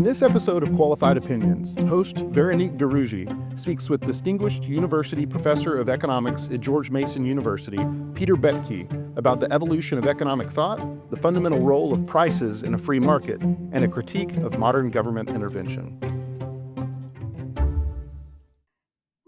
this episode of Qualified Opinions, host Veronique De Rugy speaks with distinguished university professor of economics at George Mason University, Peter Boettke, about the evolution of economic thought, the fundamental role of prices in a free market, and a critique of modern government intervention.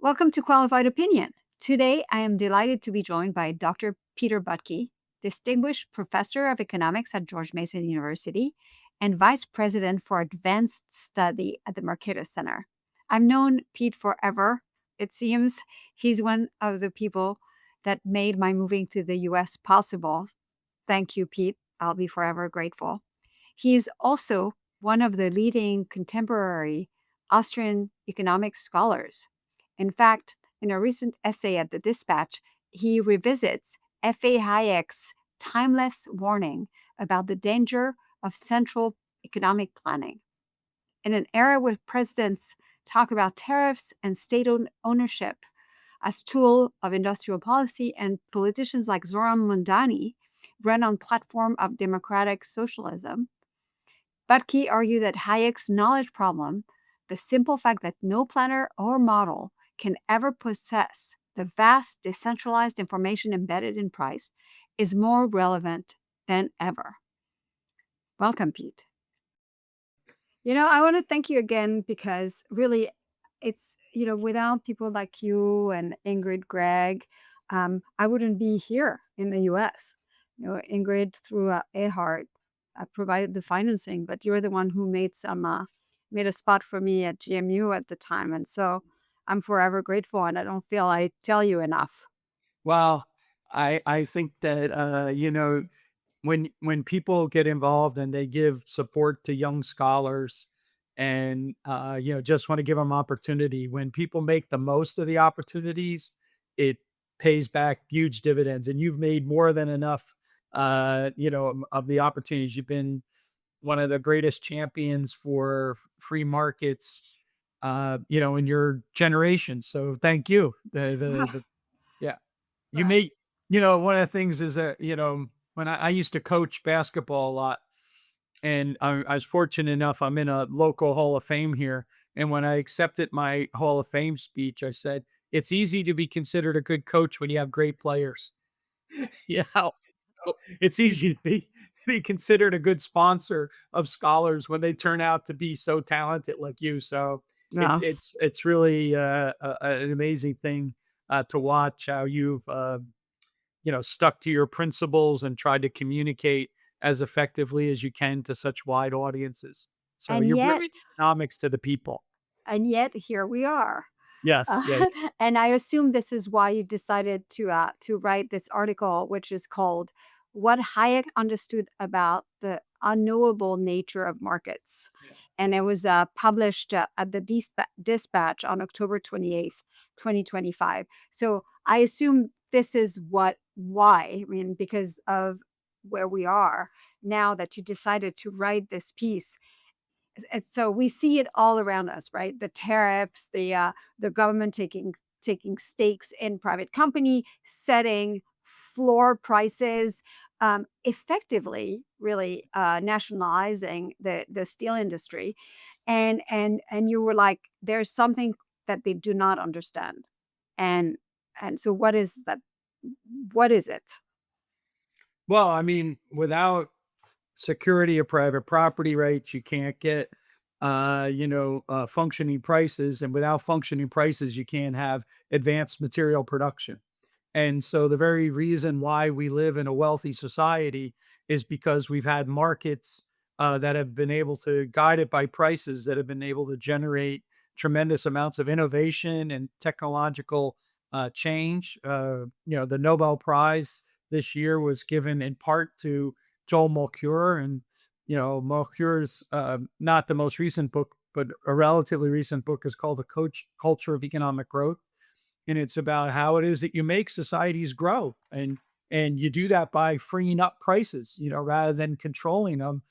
Welcome to Qualified Opinion. Today, I am delighted to be joined by Dr. Peter Boettke, Distinguished Professor of Economics at George Mason University and Vice President for Advanced Study at the Marketer Center. I've known Pete forever. It seems he's one of the people that made my moving to the U.S. possible. Thank you, Pete. I'll be forever grateful. He is also one of the leading contemporary Austrian economics scholars. In fact, in a recent essay at the Dispatch, he revisits F.A. Hayek's timeless warning about the danger of central economic planning. In an era where presidents talk about tariffs and state ownership as tool of industrial policy, and politicians like Zoran Mondani run on platform of democratic socialism, Boettke argued that Hayek's knowledge problem, the simple fact that no planner or model can ever possess the vast decentralized information embedded in price, is more relevant than ever. Welcome, Pete. I want to thank you again because really it's, without people like you and Ingrid Gregg, I wouldn't be here in the US. Ingrid through AIER provided the financing, but you're the one who made a spot for me at GMU at the time. And so I'm forever grateful, and I don't feel I tell you enough. Well, I think that when people get involved and they give support to young scholars and just want to give them opportunity, when people make the most of the opportunities, it pays back huge dividends. And you've made more than enough of the opportunities. You've been one of the greatest champions for free markets in your generation. So thank you. Yeah. You may, one of the things is that, when I used to coach basketball a lot, and I was fortunate enough, I'm in a local Hall of Fame here. And when I accepted my Hall of Fame speech, I said, it's easy to be considered a good coach when you have great players. Yeah. So it's easy to be considered a good sponsor of scholars when they turn out to be so talented like you. So Yeah. it's really an amazing thing to watch how you've stuck to your principles and tried to communicate as effectively as you can to such wide audiences. So And you're yet, bringing economics to the people. here we are. Yes. Yeah. And I assume this is why you decided to write this article, which is called "What Hayek Understood About the Unknowable Nature of Markets," and it was published at the Dispatch on October 28th, 2025. So I assume this is why. I mean, because of where we are now that you decided to write this piece. And so we see it all around us, right? The tariffs, the government taking stakes in private company, setting floor prices, effectively, really nationalizing the steel industry, and you were like, there's something that they do not understand, and so what is that? What is it? Well, I mean, without security of private property rights, you can't get, functioning prices. And without functioning prices, you can't have advanced material production. And so the very reason why we live in a wealthy society is because we've had markets that have been able to, guided by prices, that have been able to generate tremendous amounts of innovation and technological change. The Nobel Prize this year was given in part to Joel Mokyr, and Mokyr's not the most recent book, but a relatively recent book is called The Culture of Economic Growth. And it's about how it is that you make societies grow. And you do that by freeing up prices, rather than controlling them,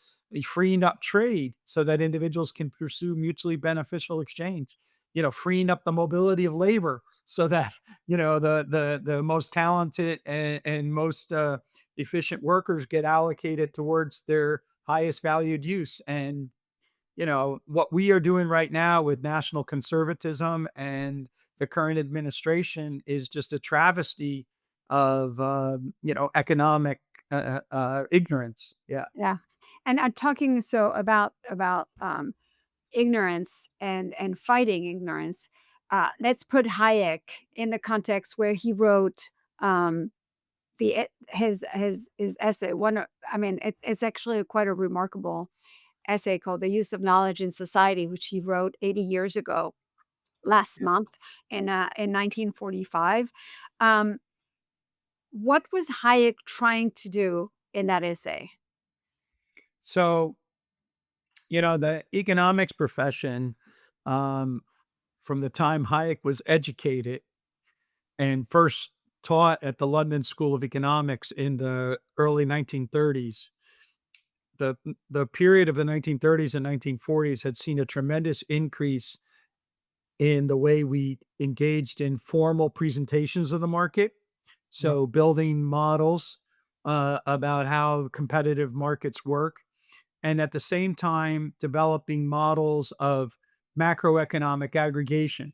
freeing up trade so that individuals can pursue mutually beneficial exchange, freeing up the mobility of labor so that, the most talented and most efficient workers get allocated towards their highest valued use. And what we are doing right now with national conservatism and the current administration is just a travesty of, economic ignorance. Yeah. Yeah. And talking so about ignorance and fighting ignorance. Let's put Hayek in the context where he wrote his essay. It's actually quite a remarkable essay called "The Use of Knowledge in Society," which he wrote 80 years ago last month in 1945. Um, what was Hayek trying to do in that essay? So, the economics profession, um, from the time Hayek was educated and first taught at the London School of Economics in the early 1930s, the period of the 1930s and 1940s had seen a tremendous increase in the way we engaged in formal presentations of the market. So building models about how competitive markets work, and at the same time developing models of macroeconomic aggregation.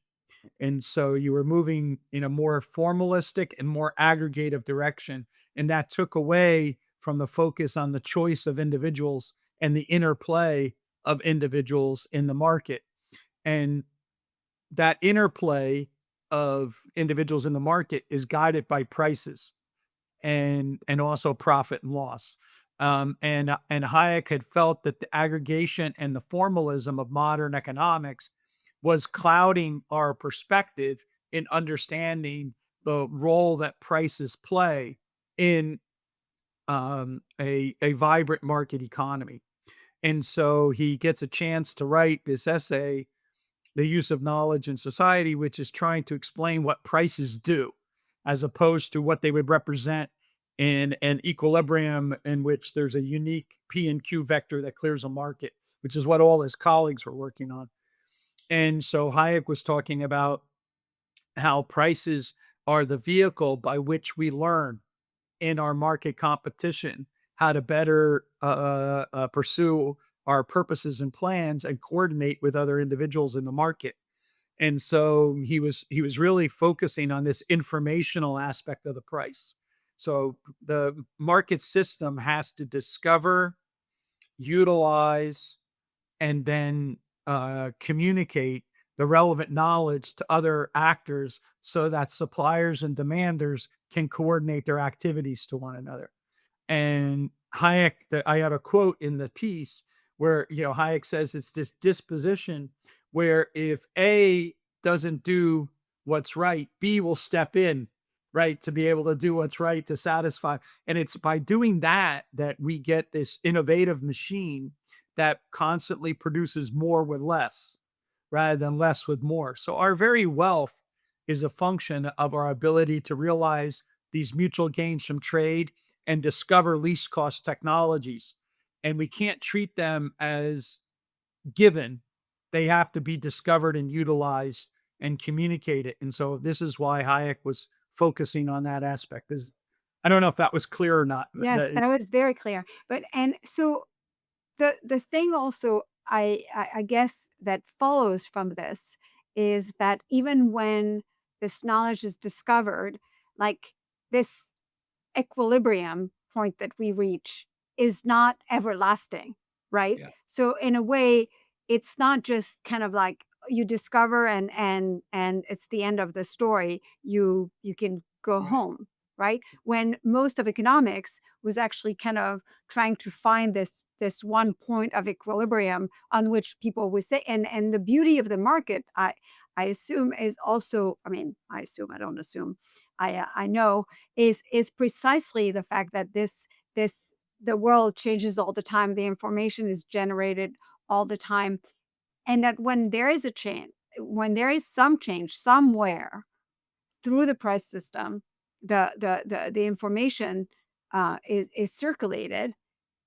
And so you were moving in a more formalistic and more aggregative direction. And that took away from the focus on the choice of individuals and the interplay of individuals in the market. And that interplay of individuals in the market is guided by prices and also profit and loss. And Hayek had felt that the aggregation and the formalism of modern economics was clouding our perspective in understanding the role that prices play in a vibrant market economy. And so he gets a chance to write this essay, The Use of Knowledge in Society, which is trying to explain what prices do, as opposed to what they would represent in an equilibrium in which there's a unique P and Q vector that clears a market, which is what all his colleagues were working on. And so Hayek was talking about how prices are the vehicle by which we learn in our market competition how to better pursue our purposes and plans and coordinate with other individuals in the market. And so he was really focusing on this informational aspect of the price. So the market system has to discover, utilize, and then communicate the relevant knowledge to other actors so that suppliers and demanders can coordinate their activities to one another. And I have a quote in the piece where, Hayek says it's this disposition where if A doesn't do what's right, B will step in, right, to be able to do what's right to satisfy. And it's by doing that that we get this innovative machine that constantly produces more with less rather than less with more. So our very wealth is a function of our ability to realize these mutual gains from trade and discover least cost technologies. And we can't treat them as given. They have to be discovered and utilized and communicated. And so this is why Hayek was focusing on that aspect. I don't know if that was clear or not. Yes, that was very clear. But and so the thing also I guess that follows from this is that even when this knowledge is discovered, like this equilibrium point that we reach is not everlasting, right? Yeah. So in a way, it's not just kind of like you discover and it's the end of the story. You can go Right. home, right? When most of economics was actually kind of trying to find this one point of equilibrium on which people would say, and the beauty of the market, I assume is also, I assume, I don't assume, I know is precisely the fact that this the world changes all the time, the information is generated all the time, and that when there is a change, when there is some change somewhere through the price system, the information is circulated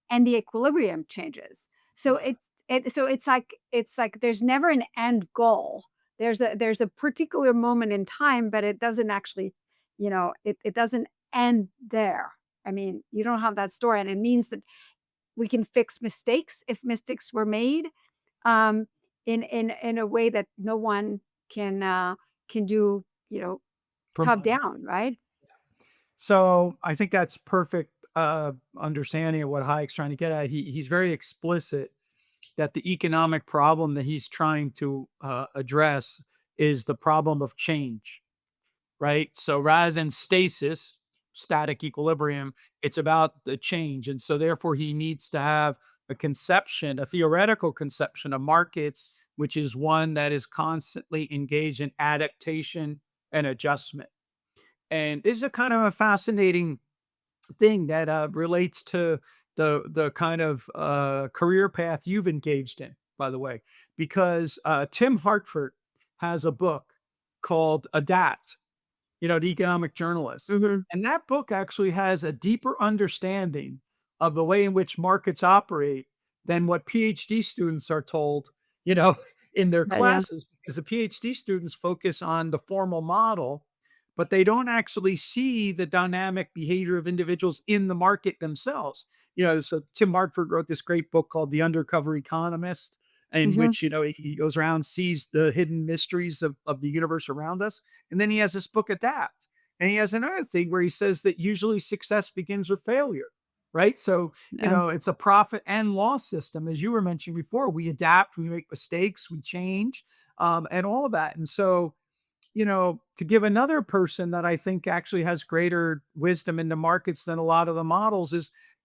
and the equilibrium changes. So it's like there's never an end goal. There's a particular moment in time, but it doesn't actually, it doesn't end there. You don't have that story, and it means that we can fix mistakes if mistakes were made. in a way that no one can do, top Promote. down, right? So I think that's perfect understanding of what Hayek's trying to get at. He's very explicit that the economic problem that he's trying to address is the problem of change, right? So rather than stasis, static equilibrium, it's about the change. And so therefore he needs to have a conception, a theoretical conception of markets, which is one that is constantly engaged in adaptation and adjustment. And this is a kind of a fascinating thing that relates to the kind of career path you've engaged in, by the way, because Tim Hartford has a book called Adapt, the economic journalist. Hmm. And that book actually has a deeper understanding of the way in which markets operate than what PhD students are told, you know, in their Yeah. classes, because the PhD students focus on the formal model, but they don't actually see the dynamic behavior of individuals in the market themselves. So Tim Hartford wrote this great book called The Undercover Economist, in Hmm. which, he goes around, sees the hidden mysteries of the universe around us. And then he has this book, Adapt. And he has another thing where he says that usually success begins with failure, right? So, Yeah. it's a profit and loss system. As you were mentioning before, we adapt, we make mistakes, we change, and all of that. And so, to give another person that I think actually has greater wisdom in the markets than a lot of the models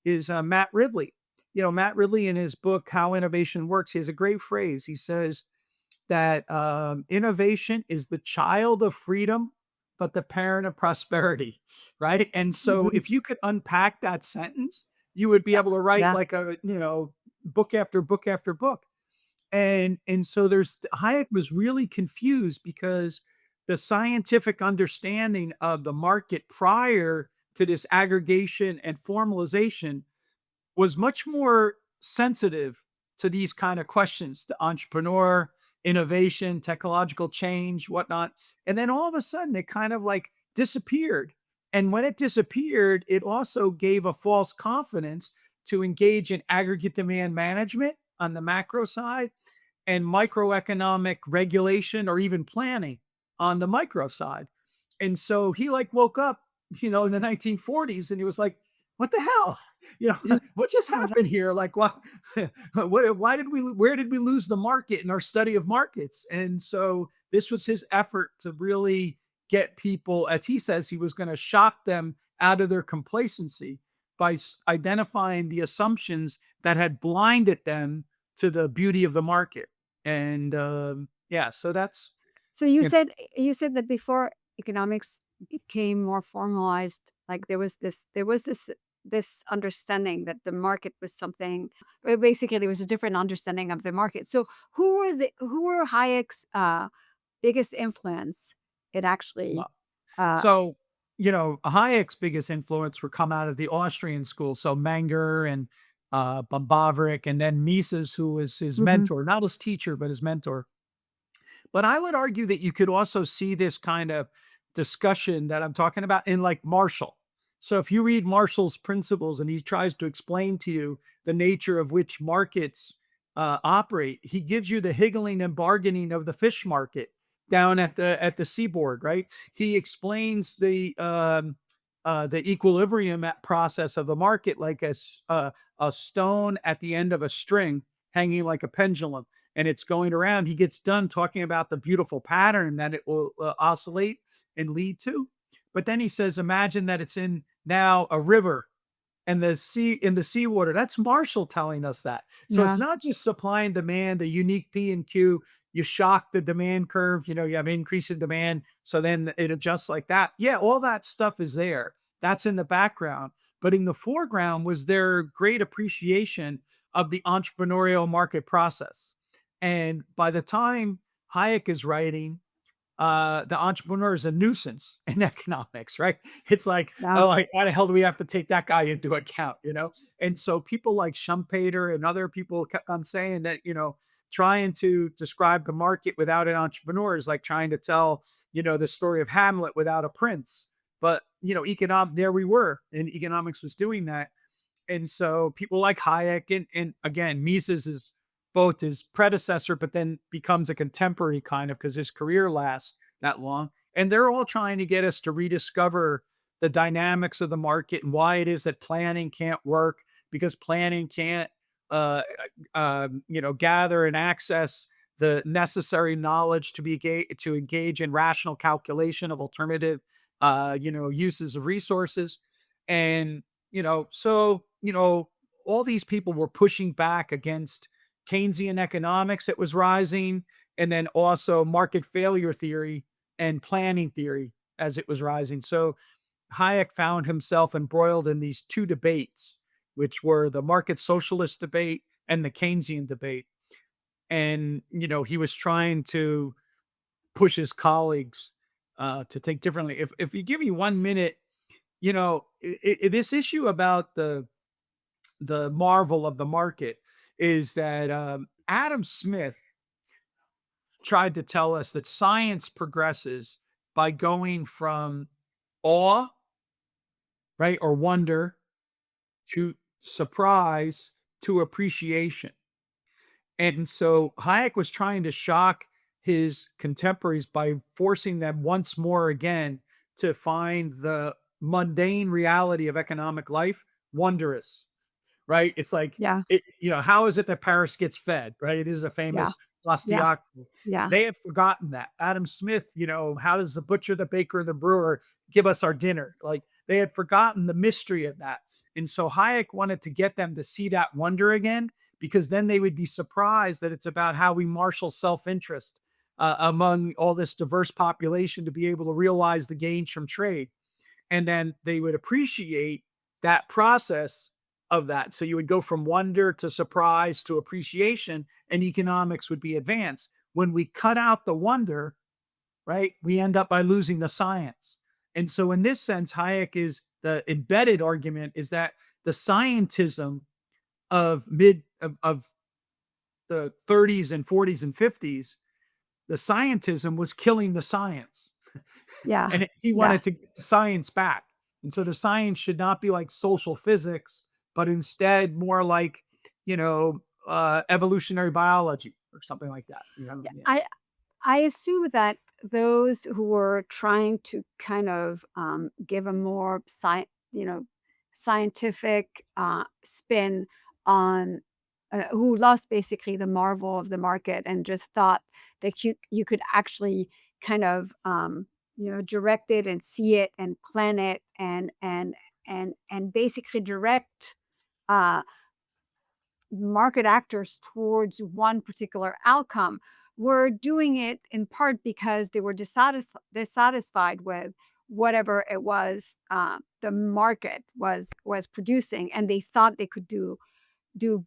is Matt Ridley. Matt Ridley in his book, How Innovation Works, he has a great phrase. He says that innovation is the child of freedom, but the parent of prosperity, right? And so Hmm. if you could unpack that sentence, you would be Yeah. able to write Yeah. like book after book after book. And so Hayek was really confused because the scientific understanding of the market prior to this aggregation and formalization was much more sensitive to these kind of questions, the entrepreneur, innovation, technological change, whatnot. And then all of a sudden it kind of like disappeared. And when it disappeared, it also gave a false confidence to engage in aggregate demand management on the macro side and microeconomic regulation or even planning on the micro side. And so he like woke up, in the 1940s and he was like, what the hell? What just happened here? Like, why where did we lose the market in our study of markets? And so this was his effort to really get people, as he says, he was going to shock them out of their complacency by identifying the assumptions that had blinded them to the beauty of the market. And yeah, so that's So you yeah, said that before economics became more formalized, like there was this understanding that the market was something. Basically, there was a different understanding of the market. So who were Hayek's biggest influence in actually? well, Uh, so Hayek's biggest influence were come out of the Austrian school. So Menger and Bombaverick, and then Mises, who was his mhm. mentor, not his teacher, but his mentor. But I would argue that you could also see this kind of discussion that I'm talking about in like Marshall. So if you read Marshall's principles and he tries to explain to you the nature of which markets operate, he gives you the higgling and bargaining of the fish market down at the seaboard, right? He explains the equilibrium process of the market like a stone at the end of a string hanging like a pendulum, and it's going around. He gets done talking about the beautiful pattern that it will oscillate and lead to. But then he says, imagine that it's in now a river and the seawater. That's Marshall telling us that. So it's Yeah. not just supply and demand, a unique P and Q. You shock the demand curve, you have increase in demand. So then it adjusts like that. Yeah, all that stuff is there. That's in the background. But in the foreground was their great appreciation of the entrepreneurial market process. And by the time Hayek is writing, the entrepreneur is a nuisance in economics, right? It's like, Yeah. oh, like, why the hell do we have to take that guy into account? And so people like Schumpeter and other people kept on saying that, trying to describe the market without an entrepreneur is like trying to tell, the story of Hamlet without a prince. But, there we were, and economics was doing that. And so people like Hayek and again, Mises is both his predecessor, but then becomes a contemporary kind of because his career lasts that long. And they're all trying to get us to rediscover the dynamics of the market and why it is that planning can't work because planning can't, uh, gather and access the necessary knowledge to to engage in rational calculation of alternative, uses of resources. And, all these people were pushing back against Keynesian economics that was rising, and then also market failure theory and planning theory as it was rising. So Hayek found himself embroiled in these two debates, which were the market socialist debate and the Keynesian debate. And, he was trying to push his colleagues to think differently. If you give me 1 minute, this issue about the marvel of the market is that Adam Smith tried to tell us that science progresses by going from awe, right, or wonder to surprise to appreciation. And so Hayek was trying to shock his contemporaries by forcing them once more again to find the mundane reality of economic life wondrous, right? It's like, Yeah. how is it that Paris gets fed, right? It is a Yeah. famous Yeah. Plastiac. Yeah. They had forgotten that. Adam Smith, how does the butcher, the baker, and the brewer give us our dinner? Like they had forgotten the mystery of that. And so Hayek wanted to get them to see that wonder again, because then they would be surprised that it's about how we marshal self-interest among all this diverse population to be able to realize the gains from trade. And then they would appreciate that process of that. So you would go from wonder to surprise to appreciation, and economics would be advanced. When we cut out the wonder, right, we end up by losing the science. And so, in this sense, Hayek is the embedded argument is that the scientism of the 30s and 40s and 50s, the scientism was killing the science. Yeah. And he Yeah. wanted to get the science back. And so the science should not be like social physics, but instead more like, evolutionary biology or something like that. Yeah. Yeah. I assume that those who were trying to kind of give a more scientific spin on who lost basically the marvel of the market and just thought that you could actually kind of direct it and see it and plan it and basically direct uh, market actors towards one particular outcome were doing it in part because they were dissatisfied with whatever it was the market was producing, and they thought they could do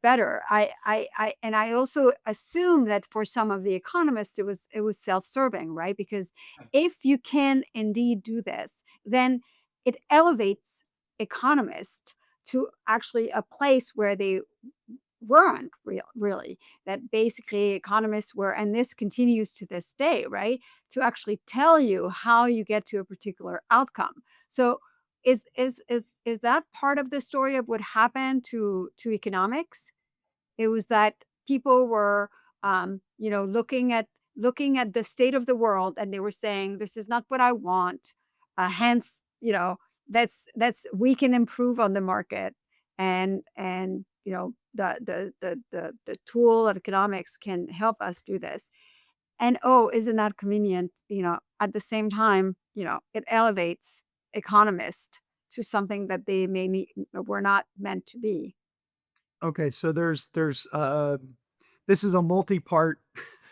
better. And I also assume that for some of the economists it was self-serving, right? Because if you can indeed do this, then it elevates economists to actually a place where they weren't really, that basically economists were, and this continues to this day, right, to actually tell you how you get to a particular outcome. So is that part of the story of what happened to economics? It was that people were, looking at the state of the world, and they were saying, "This is not what I want." Hence, that's we can improve on the market, and the tool of economics can help us do this. And oh, isn't that convenient? At the same time, it elevates economists to something that they were not meant to be. Okay. So this is a multi-part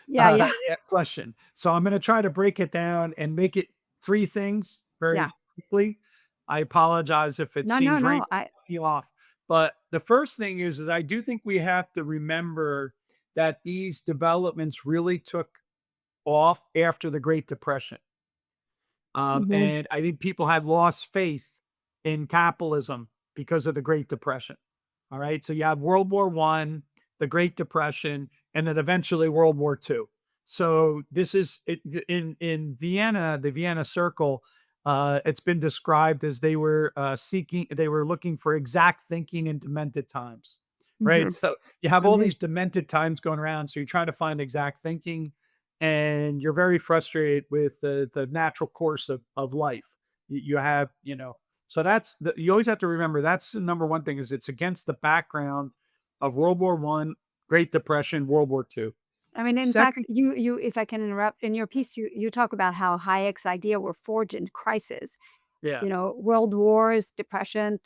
Yeah, yeah, question. So I'm going to try to break it down and make it three things yeah. very quickly. I apologize if it No, no, seems very no. I off. But the first thing is I do think we have to remember that these developments really took off after the Great Depression. Mhm. And I think people had lost faith in capitalism because of the Great Depression. All right. So you have World War One, the Great Depression, and then eventually World War Two. So this is in Vienna, the Vienna Circle. It's been described as they were looking for exact thinking in demented times. right? Hmm. So you have all Hmm. these demented times going around. So you're trying to find exact thinking, and you're very frustrated with the natural course of life. You have, so you always have to remember that's the number one thing is it's against the background of World War One, Great Depression, World War Two. I mean, in fact, Second, you, if I can interrupt, in your piece, you talk about how Hayek's idea were forged in crisis. yeah, World wars, depression,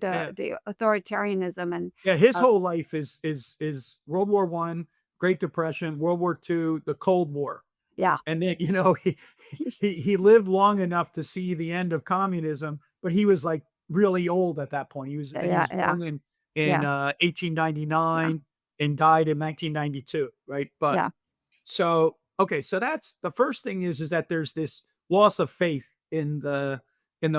yeah. the authoritarianism, and Yeah, his uh, whole life is World War One, Great Depression, World War Two, the Cold War. yeah, And then, he lived long enough to see the end of communism, but he was like really old at that point. He yeah, was yeah, born in yeah, yeah, 1899 and died in 1992, right? But yeah, so okay, so that's the first thing is that there's this loss of faith in the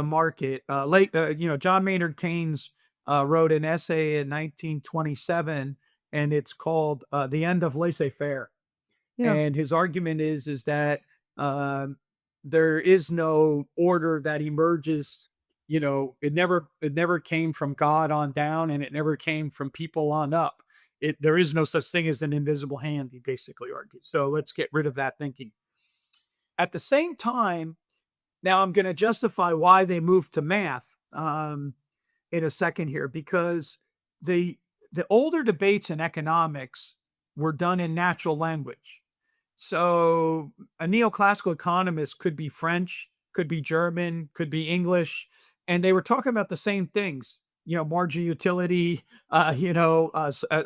market. John Maynard Keynes wrote an essay in 1927, and it's called "The End of Laissez-Faire." yeah. And his argument is that um, there is no order that emerges. It never came from God on down, and it never came from people on up. There is no such thing as an invisible hand. He basically argues. So let's get rid of that thinking. At the same time, now I'm going to justify why they moved to math in a second here, because the the older debates in economics were done in natural language. So a neoclassical economist could be French, could be German, could be English, and they were talking about the same things. Margin utility,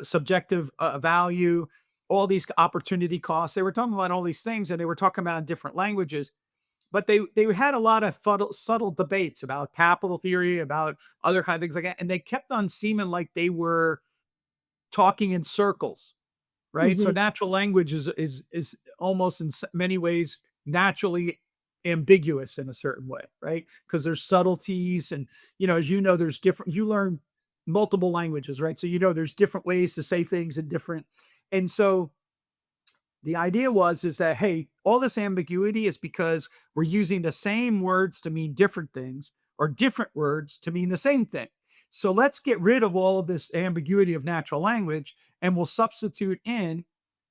subjective value, all these opportunity costs. They were talking about all these things, and they were talking about in different languages. But they had a lot of subtle debates about capital theory, about other kind of things like that, and they kept on seeming like they were talking in circles, right? So Hmm. natural language is almost in many ways naturally ambiguous in a certain way, right? Because there's subtleties, and as there's different. You learn multiple languages, right? So there's different ways to say things and different, and so the idea is that, hey, all this ambiguity is because we're using the same words to mean different things or different words to mean the same thing. So let's get rid of all of this ambiguity of natural language, and we'll substitute in,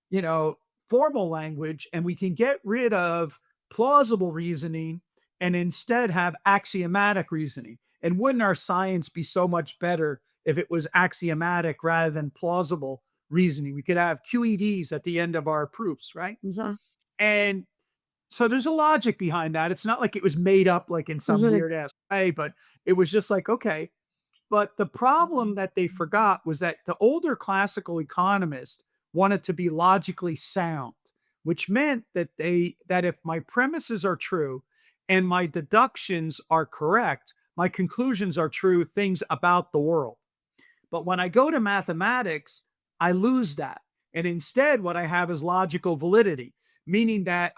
you know, formal language, and we can get rid of plausible reasoning and instead have axiomatic reasoning. And wouldn't our science be so much better if it was axiomatic rather than plausible reasoning? We could have QEDs at the end of our proofs, right? Hmm. And so there's a logic behind that. It's not like it was made up like in some Hmm. weird ass way, but it was just like, okay. But the problem that they forgot was that the older classical economists wanted to be logically sound, which meant that if my premises are true and my deductions are correct, my conclusions are true things about the world. But when I go to mathematics, I lose that. And instead, what I have is logical validity, meaning that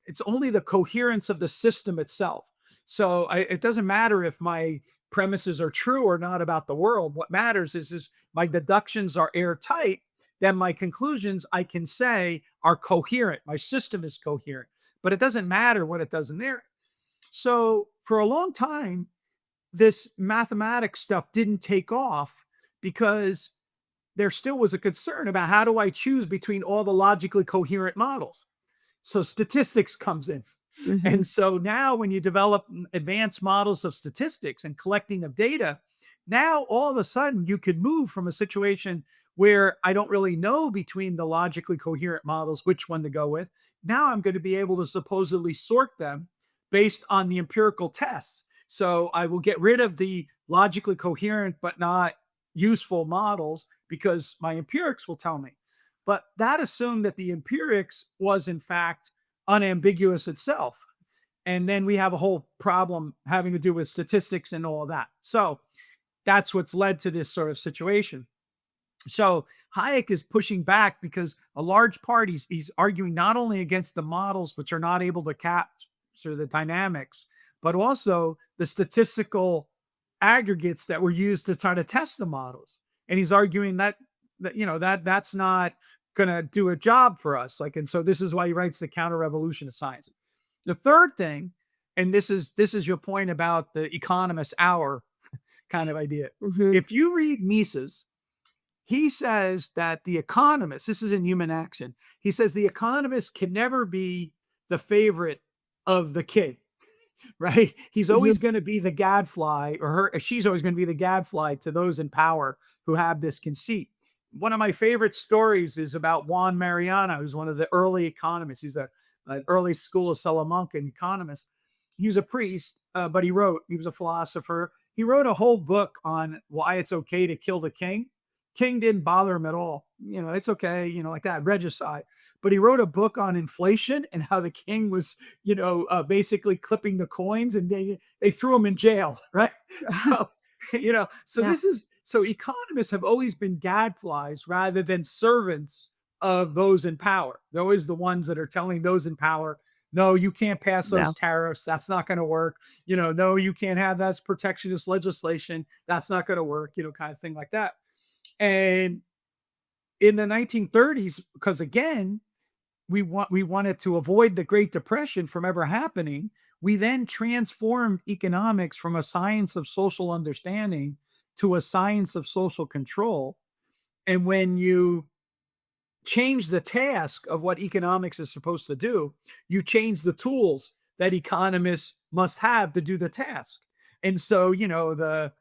it's only the coherence of the system itself. So it doesn't matter if my premises are true or not about the world. What matters is my deductions are airtight. Then my conclusions, I can say, are coherent. My system is coherent, but it doesn't matter what it does in there. So for a long time, this mathematics stuff didn't take off because there still was a concern about how do I choose between all the logically coherent models. So statistics comes in. Hmm. And so now when you develop advanced models of statistics and collecting of data, now all of a sudden you could move from a situation where I don't really know between the logically coherent models which one to go with. Now I'm going to be able to supposedly sort them based on the empirical tests. So I will get rid of the logically coherent but not useful models because my empirics will tell me. But that assumed that the empirics was in fact unambiguous itself. And then we have a whole problem having to do with statistics and all of that. So that's what's led to this sort of situation. So Hayek is pushing back because a large part he's arguing not only against the models, which are not able to capture the dynamics, but also the statistical aggregates that were used to try to test the models. And he's arguing that's not going to do a job for us. And so this is why he writes the Counter Revolution of Science. The third thing, and this is your point about the economist's hour kind of idea. Hmm. If you read Mises, he says that the economist, this is in Human Action, he says the economist can never be the favorite of the kid, right? He's always Mhm. going to be the gadfly, or she's always going to be the gadfly to those in power who have this conceit. One of my favorite stories is about Juan Mariana, who's one of the early economists. He's an early school of Salamanca economist. He was a priest, but he was a philosopher. He wrote a whole book on why it's okay to kill the king. King didn't bother him at all. It's okay, like that, regicide. But he wrote a book on inflation and how the king was, basically clipping the coins, and they threw him in jail, right? So, so Yeah. so economists have always been gadflies rather than servants of those in power. They're always the ones that are telling those in power, no, you can't pass Yeah. those tariffs. That's not going to work. No, you can't have that protectionist legislation. That's not going to work, kind of thing like that. And in the 1930s, because again, we wanted to avoid the Great Depression from ever happening, we then transformed economics from a science of social understanding to a science of social control. And when you change the task of what economics is supposed to do, you change the tools that economists must have to do the task. And so, you have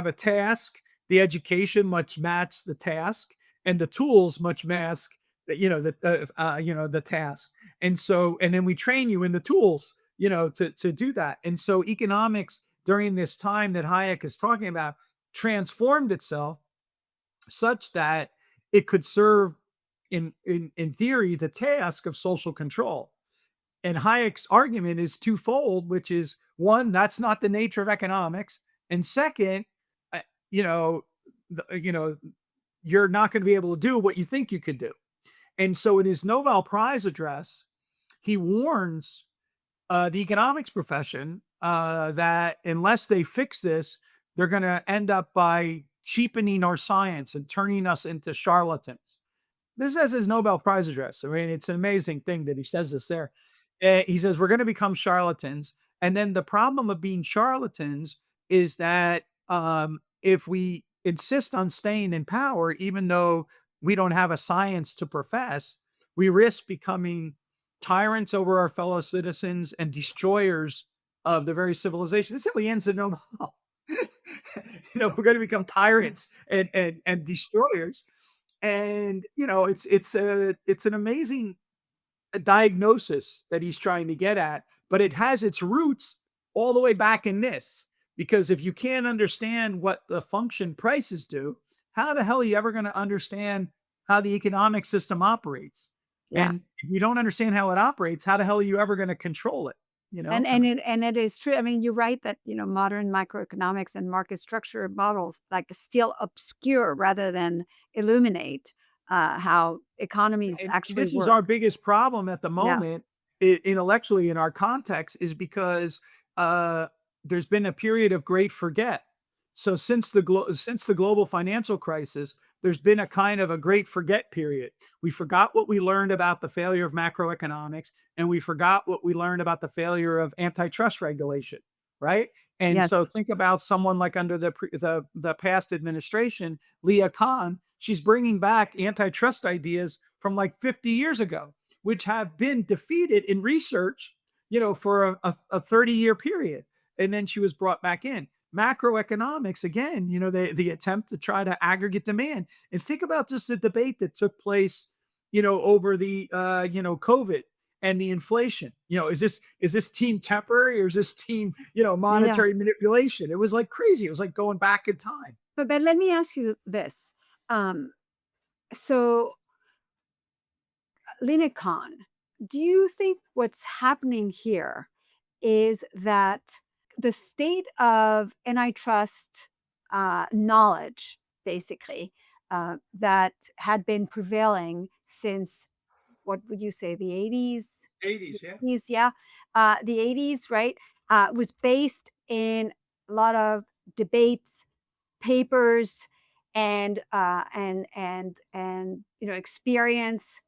a task, the education must match the task, and the tools must mask the task. And so, and then we train you in the tools, to do that. And so economics during this time that Hayek is talking about transformed itself such that it could serve in theory the task of social control. And Hayek's argument is twofold, which is one, that's not the nature of economics, and second, uh, you know, you're not going to be able to do what you think you could do. And so, in his Nobel Prize address, he warns the economics profession that unless they fix this, they're going to end up by cheapening our science and turning us into charlatans. This is his Nobel Prize address. I mean, it's an amazing thing that he says this there. He says, we're going to become charlatans. And then the problem of being charlatans is that if we insist on staying in power, even though we don't have a science to profess, we risk becoming tyrants over our fellow citizens and destroyers of the very civilization. This is how he ends the Nobel. We're going to become tyrants and destroyers. And it's an amazing diagnosis that he's trying to get at, but it has its roots all the way back in this. Because if you can't understand what the function prices do, how the hell are you ever going to understand how the economic system operates? Yeah. And if you don't understand how it operates, how the hell are you ever going to control it? And I mean, it is true. I mean, you're right that, modern microeconomics and market structure models like still obscure rather than illuminate how economies and actually this is work. our biggest problem at the Yeah. moment, intellectually in our context, is because uh, there's been a period of great forget. So since the global financial crisis, there's been a kind of a great forget period. We forgot what we learned about the failure of macroeconomics, and we forgot what we learned about the failure of antitrust regulation, right? And so Yes. think about someone like under the past administration, Leah Khan. She's bringing back antitrust ideas from like 50 years ago, which have been defeated in research, for a 30-year period. And then she was brought back in. Macroeconomics, again, the attempt to try to aggregate demand. And think about just the debate that took place, over the, COVID and the inflation. Is this team temporary, or is this team, Yeah. Yeah. monetary manipulation? It was like crazy. It was like going back in time. But let me ask you this. Um, so Lina Khan, do you think what's happening here is that the state of antitrust knowledge, basically, that had been prevailing since, what would you say, the 80s? 80s, yeah. 80s, yeah. The 80s, right? Was based in a lot of debates, papers, and experience.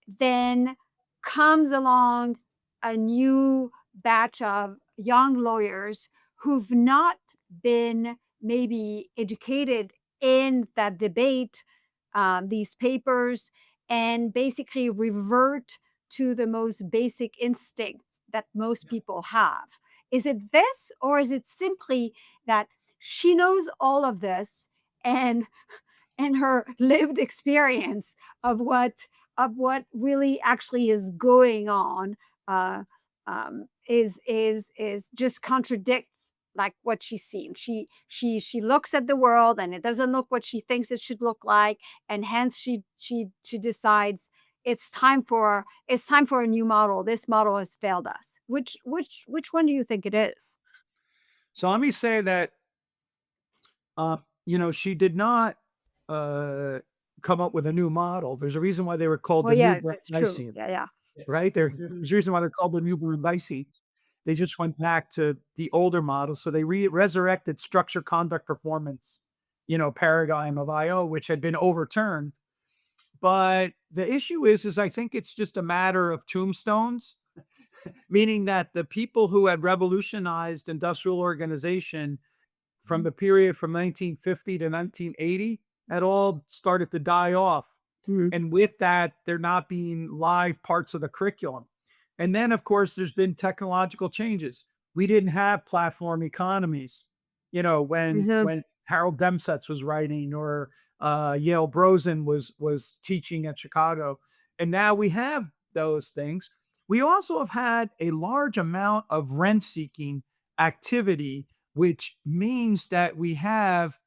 Then comes along a new batch of young lawyers who've not been maybe educated in that debate, these papers, and basically revert to the most basic instincts that most people have. Is it this, or is it simply that she knows all of this, and her lived experience of what really actually is going on, uh, is just contradicts like what she's seen. She looks at the world, and it doesn't look what she thinks it should look like, and hence she decides it's time for a new model. This model has failed us. Which one do you think it is? So let me say that, she did not uh, come up with a new model. There's a reason why they were called Well, the New yeah, that's true. Bernaysians, Yeah, yeah. right? There's a reason why they're called the New Bernaysians. They just went back to the older model. So they resurrected structure, conduct, performance, paradigm of IO, which had been overturned. But the issue is I think it's just a matter of tombstones, meaning that the people who had revolutionized industrial organization from the period from 1950 to 1980 had all started to die off. Mhm. And with that, they're not being live parts of the curriculum. And then, of course, there's been technological changes. We didn't have platform economies, when Mhm. Harold Demsetz was writing, or Yale Brosen was teaching at Chicago. And now we have those things. We also have had a large amount of rent seeking activity, which means that we have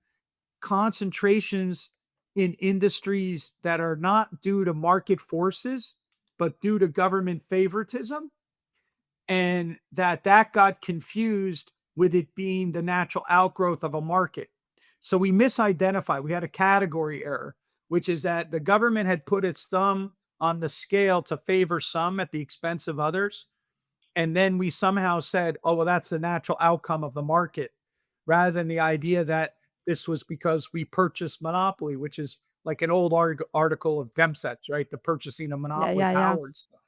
concentrations in industries that are not due to market forces, but due to government favoritism, and that got confused with it being the natural outgrowth of a market. So we misidentified. We had a category error, which is that the government had put its thumb on the scale to favor some at the expense of others. And then we somehow said, oh, well, that's the natural outcome of the market, rather than the idea that this was because we purchased monopoly, which is like an old article of Demsetz, right? The purchasing of Yeah, monopoly yeah, yeah. power and stuff.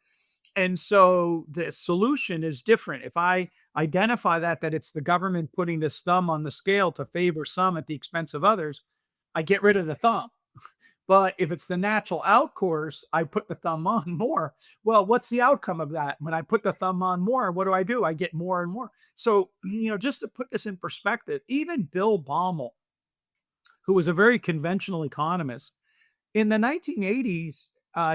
And so the solution is different. If I identify that it's the government putting this thumb on the scale to favor some at the expense of others, I get rid of the thumb. But if it's the natural outcourse, I put the thumb on more. Well, what's the outcome of that? When I put the thumb on more, what do? I get more and more. So, just to put this in perspective, even Bill Baumol, who was a very conventional economist, in the 1980s,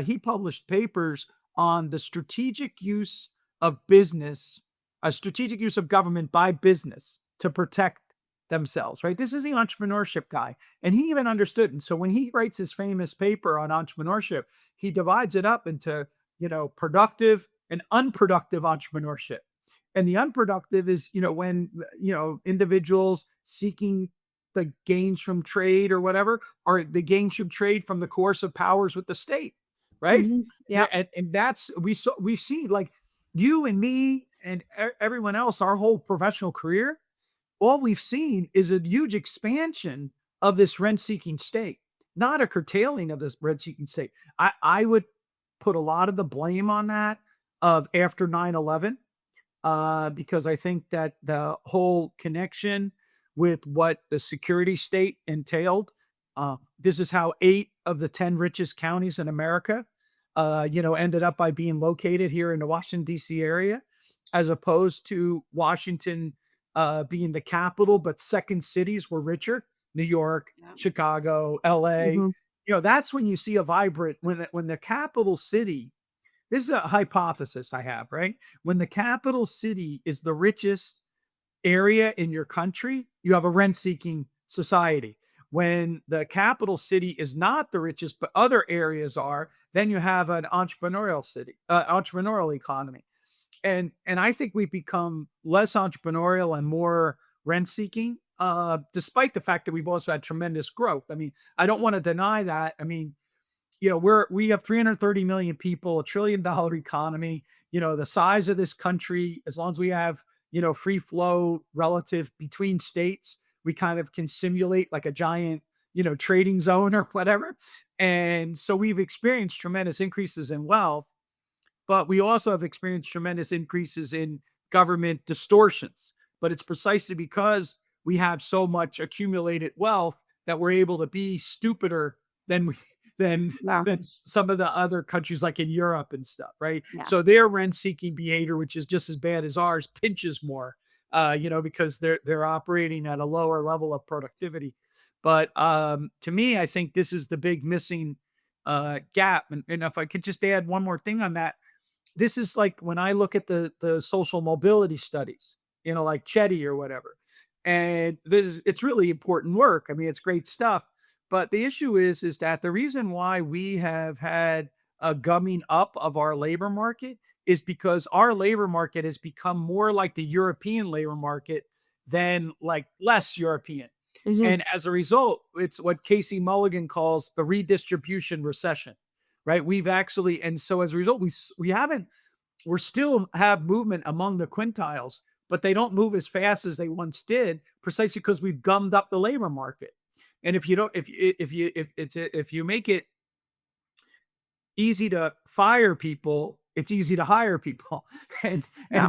he published papers on the strategic use of business, a strategic use of government by business to protect themselves, right? This is the entrepreneurship guy. And he even understood. And so when he writes his famous paper on entrepreneurship, he divides it up into, productive and unproductive entrepreneurship. And the unproductive is, when, individuals seeking the gains from trade or whatever, or the gains from trade from the coercive powers with the state, right? Mhm. Yeah. And that's we've seen, like, you and me and everyone else, our whole professional career, all we've seen is a huge expansion of this rent-seeking state, not a curtailing of this rent-seeking state. I would put a lot of the blame on that of after 9/11, because I think that the whole connection with what the security state entailed. This is how 8 of the 10 richest counties in America, ended up by being located here in the Washington, D.C. area, as opposed to Washington being the capital, but second cities were richer: New York, Yeah. Chicago, LA. Mhm. That's when you see a vibrant, when the capital city, this is a hypothesis I have, right? When the capital city is the richest area in your country, you have a rent seeking society. When the capital city is not the richest, but other areas are, then you have an entrepreneurial economy. And I think we've become less entrepreneurial and more rent seeking, despite the fact that we've also had tremendous growth. I mean, I don't want to deny that. I mean, we have 330 million people, $1 trillion economy, the size of this country. As long as we have, free flow relative between states, we kind of can simulate like a giant, trading zone or whatever. And so we've experienced tremendous increases in wealth, but we also have experienced tremendous increases in government distortions. But it's precisely because we have so much accumulated wealth that we're able to be stupider than we than No. than some of the other countries like in Europe and stuff, right? Yeah. So their rent-seeking behavior, which is just as bad as ours, pinches more, because they're operating at a lower level of productivity. But to me, I think this is the big missing gap. And if I could just add one more thing on that, this is like when I look at the social mobility studies, like Chetty or whatever, and it's really important work. I mean, it's great stuff. But the issue is that the reason why we have had a gumming up of our labor market is because our labor market has become more like the European labor market than like less European. Mhm. And as a result, it's what Casey Mulligan calls the redistribution recession, right? We've actually, and so as a result, we haven't, we're still have movement among the quintiles, but they don't move as fast as they once did, precisely because we've gummed up the labor market. And if you don't, if you make it easy to fire people, it's easy to hire people. and Yeah.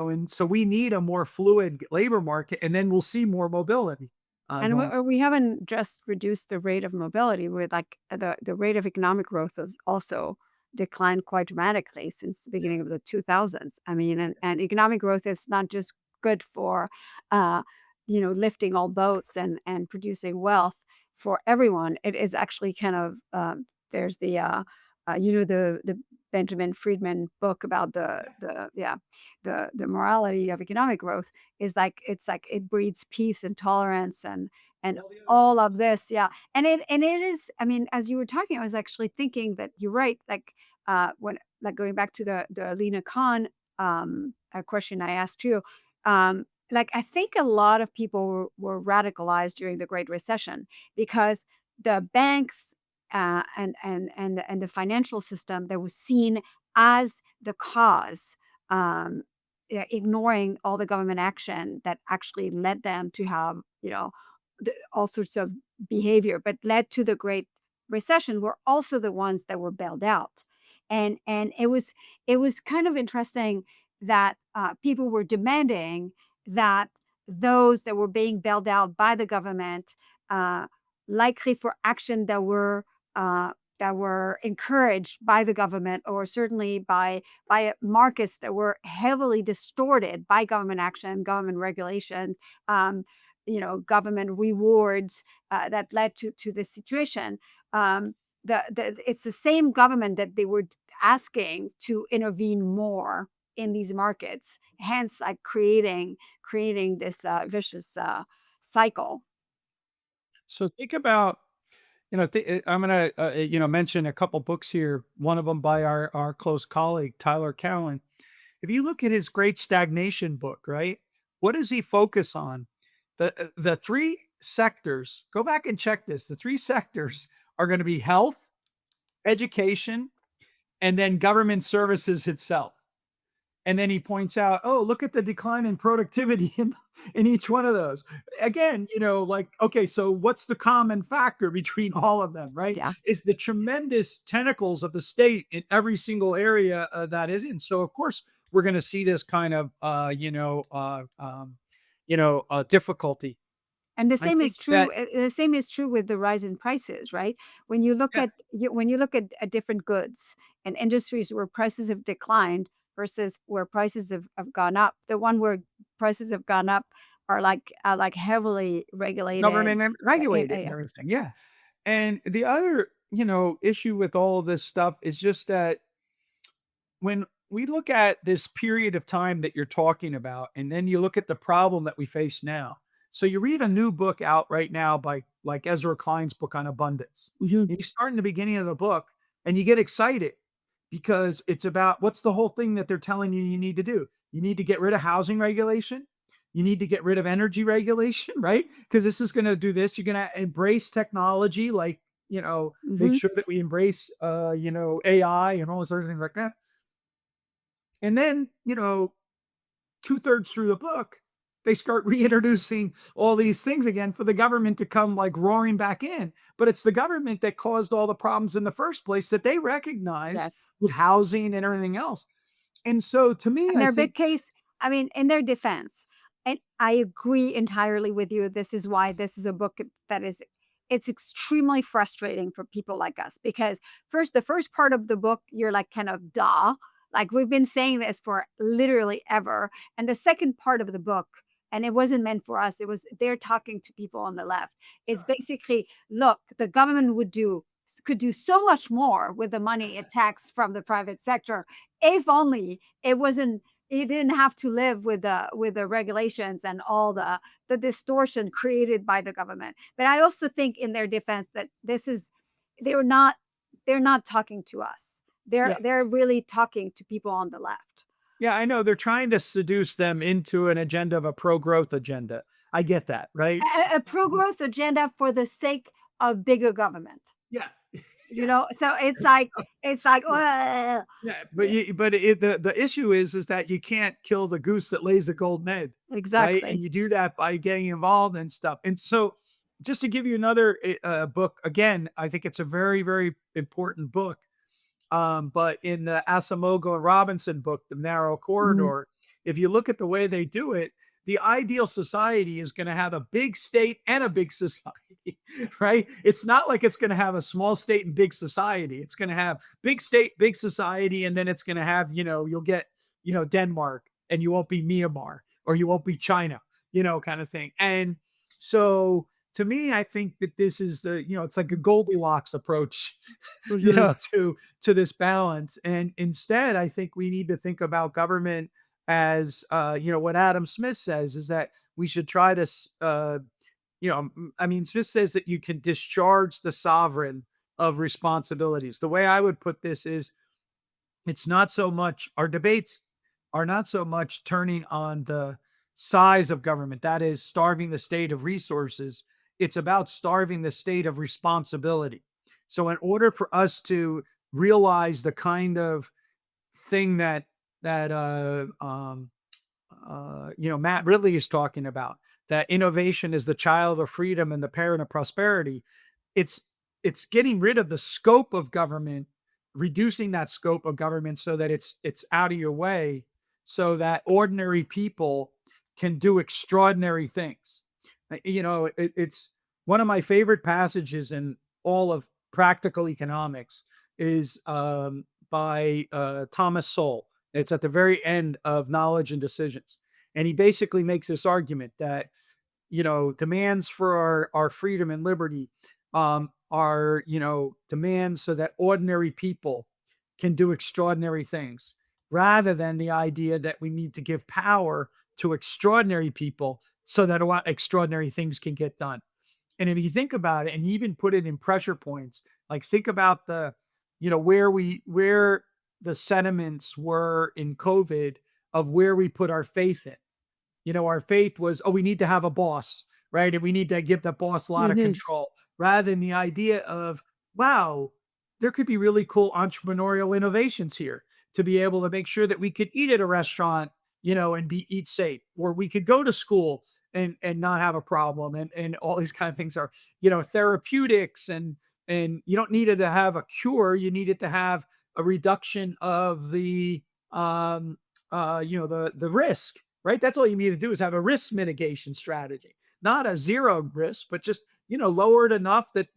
and so we need a more fluid labor market, and then we'll see more mobility And going. we haven't just reduced the rate of mobility. We're like the rate of economic growth has also declined quite dramatically since the beginning of the 2000s. I mean, and economic growth is not just good for, uh, lifting all boats and producing wealth for everyone. It is actually kind of there's the Benjamin Friedman book about the morality of economic growth is like it's like it breeds peace and tolerance and All the other all things. of this, yeah. And it is, I mean, as you were talking, I was actually thinking that you're right. Like when like going back to the Lena Khan a question I asked you, like I think a lot of people were radicalized during the Great Recession because the banks and the financial system that was seen as the cause, ignoring all the government action that actually led them to have, all sorts of behavior, but led to the Great Recession, were also the ones that were bailed out. And it was kind of interesting that people were demanding that those that were being bailed out by the government, uh, likely for action that were encouraged by the government, or certainly by markets that were heavily distorted by government action, government regulations, government rewards, that led to this situation. Um, it's the same government that they were asking to intervene more in these markets, hence like creating this vicious cycle. So think about, I'm going to, mention a couple books here. One of them by our close colleague, Tyler Cowen. If you look at his great stagnation book, right? What does he focus on? The three sectors, go back and check this. The three sectors are going to be health, education, and then government services itself. And then he points out, oh, look at the decline in productivity in each one of those. Again, like, okay, so what's the common factor between all of them, right? Yeah. Is the tremendous tentacles of the state in every single area that is in. So, of course, we're going to see this kind of, difficulty. And the I same think is that, true. The same is true with the rise in prices, right? When you look yeah, at at different goods and industries where prices have declined versus where prices have gone up, the one where prices have gone up are like heavily regulated. government and Yeah, regulated and yeah, everything. Yeah. And the other, issue with all of this stuff is just that when we look at this period of time that you're talking about, and then you look at the problem that we face now. So you read a new book out right now by like Ezra Klein's book on abundance. yeah. And you start in the beginning of the book and you get excited because it's about what's the whole thing that they're telling you need to do. You need to get rid of housing regulation. You need to get rid of energy regulation, right? Because this is going to do this. You're going to embrace technology, like, make Mhm. sure that we embrace, AI and all those other things like that. And then, two-thirds through the book, they start reintroducing all these things again for the government to come like roaring back in. But it's the government that caused all the problems in the first place that they recognize Yes. with housing and everything else. And so to me, And I their think, big case, I mean, in their defense, and I agree entirely with you. This is why this is a book that is it's extremely frustrating for people like us because the first part of the book, you're like kind of duh. Like we've been saying this for literally ever. And the second part of the book, and it wasn't meant for us, they're talking to people on the left. It's basically, look, the government could do so much more with the money it taxed from the private sector if only it didn't have to live with the regulations and all the distortion created by the government. But I also think in their defense that they're not they're not talking to us. Yeah. They're really talking to people on the left. Yeah, I know they're trying to seduce them into an agenda of a pro-growth agenda. I get that, right? A pro-growth agenda for the sake of bigger government. Yeah. So It's it's like, yeah, the issue is that you can't kill the goose that lays the golden egg, right? And exactly. you do that by getting involved and stuff. And so, just to give you another book, again, I think it's a very, very important book. But in the Asamoah and Robinson book, The Narrow Mhm. Corridor, if you look at the way they do it, the ideal society is going to have a big state and a big society, right? It's not like it's going to have a small state and big society. It's going to have big state, big society, and then it's going to have, you'll get, Denmark, and you won't be Myanmar, or you won't be China, kind of thing. And so to me, I think that this is it's like a Goldilocks approach, Mhm. to this balance. And instead, I think we need to think about government as, what Adam Smith says is that we should try to, I mean, Smith says that you can discharge the sovereign of responsibilities. The way I would put this is it's not so much, our debates are not so much turning on the size of government, that is, starving the state of resources. It's about starving the state of responsibility. So, in order for us to realize the kind of thing that Matt Ridley is talking about, that innovation is the child of freedom and the parent of prosperity. It's it's getting rid of the scope of government, reducing that scope of government so that it's out of your way, so that ordinary people can do extraordinary things. It's one of my favorite passages in all of practical economics is by Thomas Sowell. It's at the very end of Knowledge and Decisions. And he basically makes this argument that, demands for our freedom and liberty are, demands so that ordinary people can do extraordinary things, rather than the idea that we need to give power to extraordinary people so that extraordinary things can get done. And if you think about it and even put it in pressure points, like think about where the sentiments were in COVID of where we put our faith in. Our faith was, oh, we need to have a boss, right? And we need to give the boss a lot of It is. control, rather than the idea of, wow, there could be really cool entrepreneurial innovations here to be able to make sure that we could eat at a restaurant, and eat safe, or we could go to school and not have a problem. And all these kind of things are, therapeutics, and you don't need it to have a cure. You need it to have a reduction of the the risk, right? That's all you need to do is have a risk mitigation strategy, not a zero risk, but just, lower it enough that,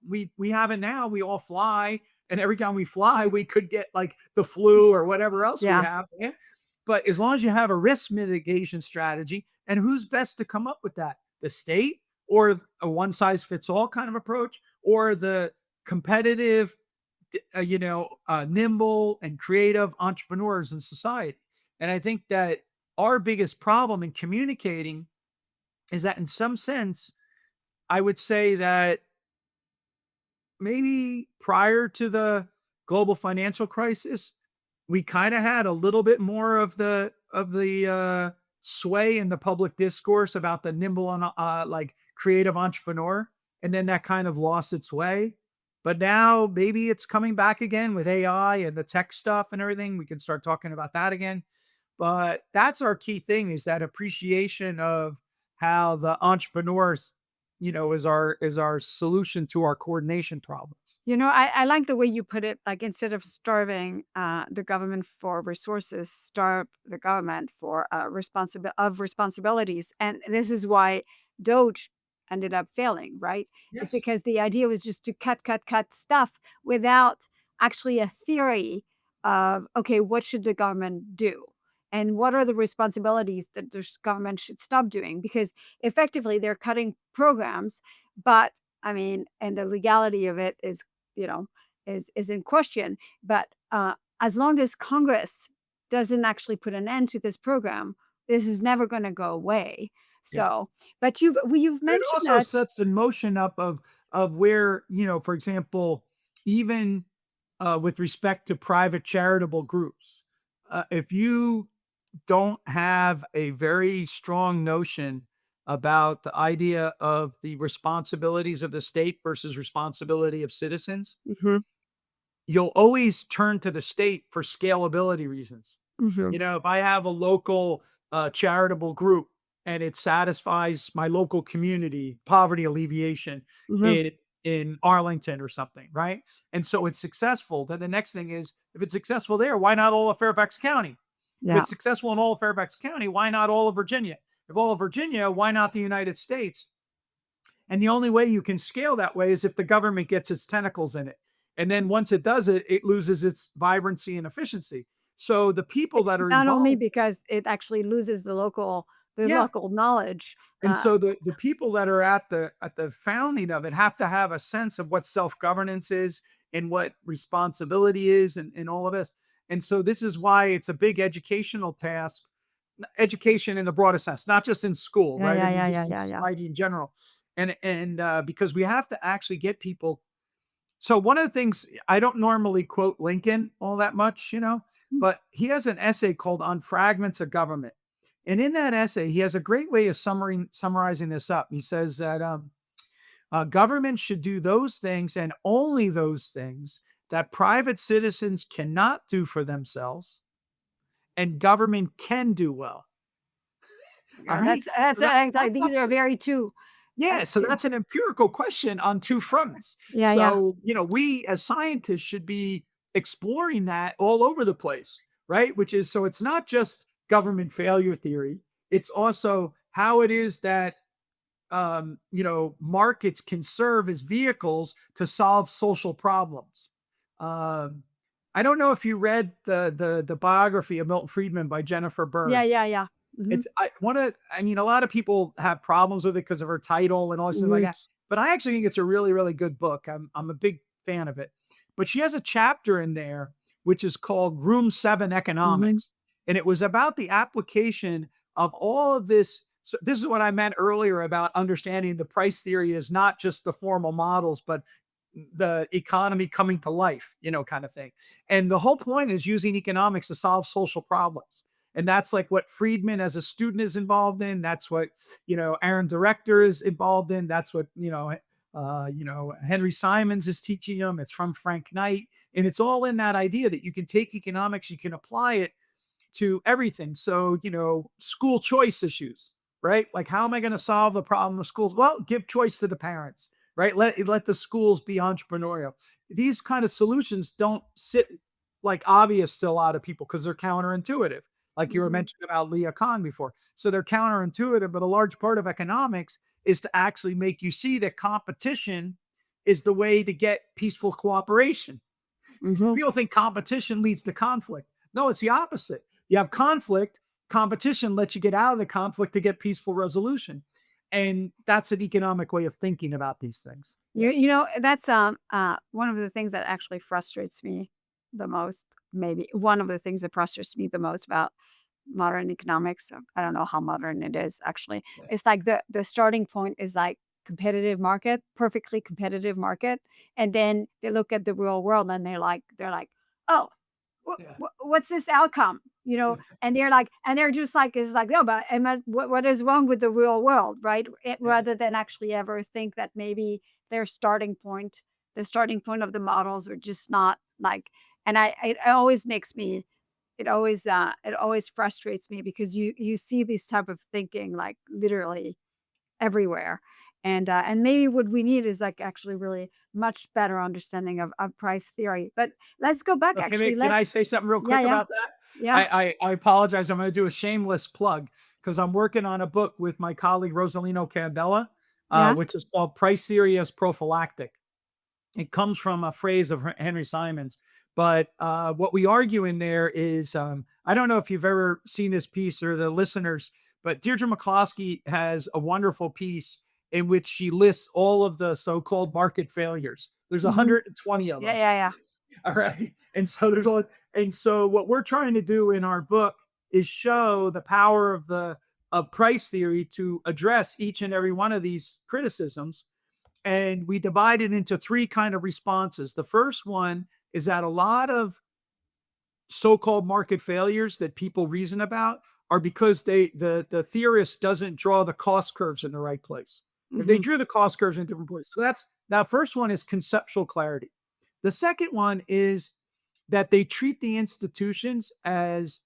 we have it now. We all fly. And every time we fly, we could get like the flu or whatever else we Yeah. have. Yeah. But as long as you have a risk mitigation strategy, and who's best to come up with that? The state, or a one size fits all kind of approach, or the competitive, nimble and creative entrepreneurs in society. And I think that our biggest problem in communicating is that, in some sense, I would say that maybe prior to the global financial crisis, we kind of had a little bit more of the sway in the public discourse about the nimble and like creative entrepreneur, and then that kind of lost its way. But now maybe it's coming back again with AI and the tech stuff and everything. We can start talking about that again. But that's our key thing, is that appreciation of how the entrepreneurs, is our solution to our coordination problems. I like the way you put it. Like instead of starving the government for resources, starve the government for responsibilities. And this is why Doge ended up failing, right? It's Yes. because the idea was just to cut stuff without actually a theory of, okay, what should the government do? And what are the responsibilities that the government should stop doing? Because effectively they're cutting programs, but I mean, and the legality of it is, you know, is in question. But as long as Congress doesn't actually put an end to this program, this is never going to go away. Yeah. So, but you've It mentioned also that. sets the motion up of where, for example, even with respect to private charitable groups, if you don't have a very strong notion about the idea of the responsibilities of the state versus responsibility of citizens, Mhm, you'll always turn to the state for scalability reasons. mhm, If I have a local charitable group and it satisfies my local community poverty alleviation mhm. in Arlington or something, right? And so it's successful. Then the next thing is, if it's successful there, why not all of Fairfax County? If Yeah. it's successful in all of Fairfax County, why not all of Virginia? If all of Virginia, why not the United States? And the only way you can scale that way is if the government gets its tentacles in it. And then once it does it, it loses its vibrancy and efficiency. So the people that are Not only involved, because it actually loses the yeah. local knowledge. And so the people that are at the founding of it have to have a sense of what self-governance is and what responsibility is and all of this. And so this is why it's a big educational task, education in the broadest sense, not just in school, Yeah, right? yeah, I mean, yeah, yeah, just in yeah, yeah. society in general. And because we have to actually get people. So one of the things, I don't normally quote Lincoln all that much, Mm, but he has an essay called On Fragments of Government. And in that essay, he has a great way of summarizing this up. He says that government should do those things and only those things that private citizens cannot do for themselves and government can do well. All yeah, right. that's So that's these are actually, very two. yeah, so Two. that's an empirical question on two fronts. Yeah, yeah. So, we as scientists should be exploring that all over the place, right? Which is, so it's not just government failure theory, it's also how it is that markets can serve as vehicles to solve social problems. Um, I don't know if you read the biography of Milton Friedman by Jennifer Yeah, Bird. yeah, yeah. Mhm, I mean, a lot of people have problems with it because of her title and all this stuff like mhm, that. But I actually think it's a really, really good book. I'm a big fan of it. But she has a chapter in there which is called Room 7 mhm, Economics. And it was about the application of all of this. So this is what I meant earlier about understanding the price theory is not just the formal models, but the economy coming to life, kind of thing. And the whole point is using economics to solve social problems. And that's like what Friedman as a student is involved in. That's what, Aaron Director is involved in. That's what, Henry Simons is teaching them. It's from Frank Knight. And it's all in that idea that you can take economics, you can apply it to everything. So, school choice issues, right? Like, how am I going to solve the problem of schools? Well, give choice to the parents, right? Let the schools be entrepreneurial. These kind of solutions don't sit like obvious to a lot of people because they're counterintuitive, like you were mhm, mentioning about Leah Kahn before. So they're counterintuitive, but a large part of economics is to actually make you see that competition is the way to get peaceful cooperation. mhm. People think competition leads to conflict. No, it's the opposite. You have conflict, competition lets you get out of the conflict to get peaceful resolution. And that's an economic way of thinking about these things. Yeah. That's one of the things that actually frustrates me the most. Maybe one of the things that frustrates me the most about modern economics. I don't know how modern it is actually. Yeah. It's like the starting point is like competitive market, perfectly competitive market, and then they look at the real world and they're like, oh, Yeah. what's this outcome? And they're just like, it's like, no, but what is wrong with the real world, right? Yeah. Rather than actually ever think that maybe their starting point, the starting point of the models are just not like, and it always makes me, it always frustrates me because you see this type of thinking like literally everywhere. And maybe what we need is like actually really much better understanding of price theory. But let's go back Okay, actually. can I Let's say something real Yeah, quick yeah, about that? yeah. I apologize. I'm going to do a shameless plug because I'm working on a book with my colleague Rosalino Candela Yeah. which is called price theory as prophylactic. It comes from a phrase of Henry Simons. But what we argue in there is I don't know if you've ever seen this piece or the listeners, but Deirdre McCloskey has a wonderful piece in which she lists all of the so called market failures. There's Hmm. 120 of Yeah, them. yeah, yeah. All right. And so there's all, and so what we're trying to do in our book is show the power of the of price theory to address each and every one of these criticisms, and we divide it into three kind of responses. The first one is that a lot of so-called market failures that people reason about are because the theorist doesn't draw the cost curves in the right place. If they Hmm. drew the cost curves in different places. So that's that first one is conceptual clarity. The second one is that they treat the institutions as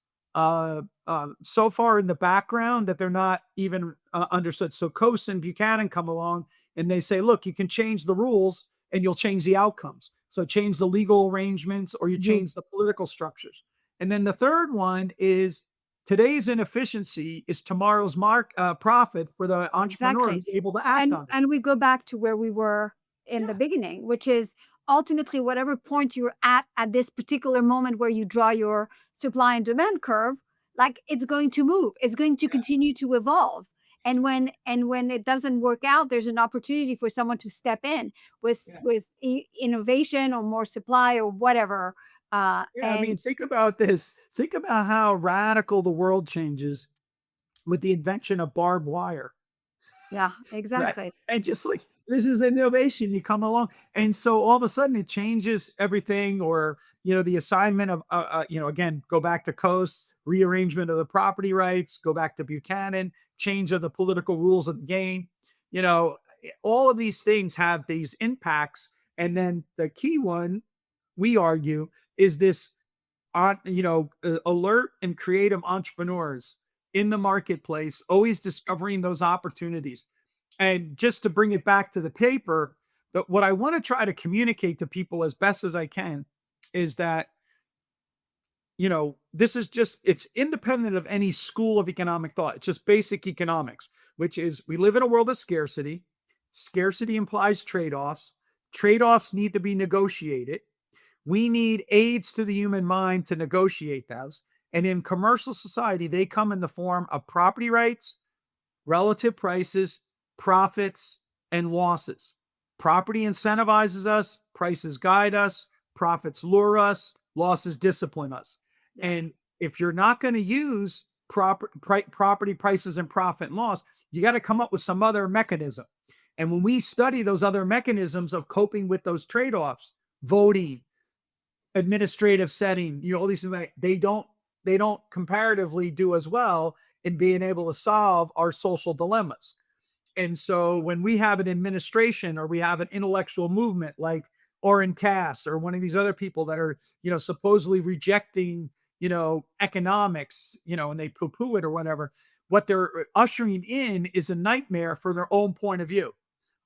so far in the background that they're not even understood. So Coase and Buchanan come along and they say, look, you can change the rules and you'll change the outcomes. So change the legal arrangements or you Hmm. change the political structures. And then the third one is today's inefficiency is tomorrow's profit for the entrepreneur Exactly. who's able to act on it. And we go back to where we were in the Yeah, beginning, which is ultimately whatever point you're at this particular moment where you draw your supply and demand curve, like it's going to move. It's going to yeah, continue to evolve. And when it doesn't work out, there's an opportunity for someone to step in yeah. with innovation or more supply or whatever. Yeah, I And mean, think about this. Think about how radical the world changes with the invention of barbed wire, yeah, right? exactly. And just like this is innovation, you come along, and so all of a sudden it changes everything. Or the assignment of again, go back to Coase, rearrangement of the property rights, go back to Buchanan, change of the political rules of the game. You know, all of these things have these impacts, and then the key one we argue is this alert and creative entrepreneurs in the marketplace, always discovering those opportunities. And just to bring it back to the paper, that what I want to try to communicate to people as best as I can is that, this is just, it's independent of any school of economic thought. It's just basic economics, which is we live in a world of scarcity. Scarcity implies trade offs. Trade offs need to be negotiated. We need aids to the human mind to negotiate those. And in commercial society, they come in the form of property rights, relative prices, profits, and losses. Property incentivizes us, prices guide us, profits lure us, losses discipline us. Yeah. And if you're not going to use property prices and profit and loss, you got to come up with some other mechanism. And when we study those other mechanisms of coping with those trade offs, voting, administrative setting, all these things, like they don't comparatively do as well in being able to solve our social dilemmas. And so when we have an administration or we have an intellectual movement like Orrin Cass or one of these other people that are, supposedly rejecting, economics, and they poo-poo it or whatever, what they're ushering in is a nightmare for their own point of view,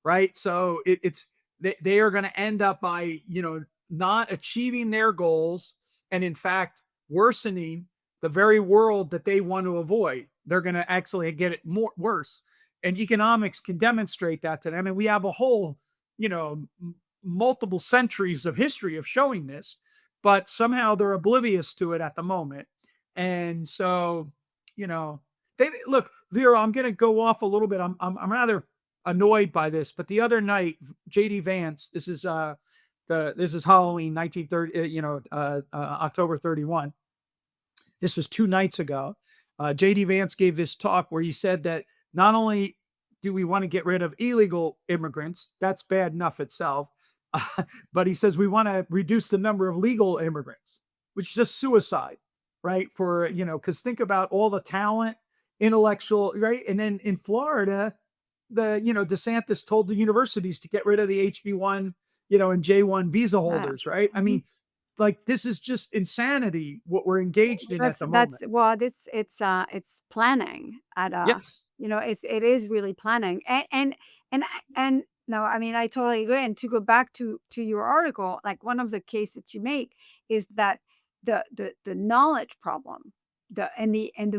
right? So it's they are going to end up by not achieving their goals, and in fact worsening the very world that they want to avoid. They're going to actually get it more worse, and economics can demonstrate that to them. And we have a whole multiple centuries of history of showing this, but somehow they're oblivious to it at the moment. And so you know they look, Vera, I'm going to go off a little bit. I'm rather annoyed by this, but the other night, JD Vance, this is Halloween 1930, October 31. This was 2 nights ago. JD Vance gave this talk where he said that not only do we want to get rid of illegal immigrants, that's bad enough itself, but he says we want to reduce the number of legal immigrants, which is just suicide, right? Because think about all the talent, intellectual, right? And then in Florida, DeSantis told the universities to get rid of the HB1, and J1 visa holders, right? I Mhm. mean, like this is just insanity what we're engaged in at the That's moment. well, it's planning at Yes. it is really planning. And no, I mean I totally agree. And to go back to your article, like one of the case that you make is that the knowledge problem, the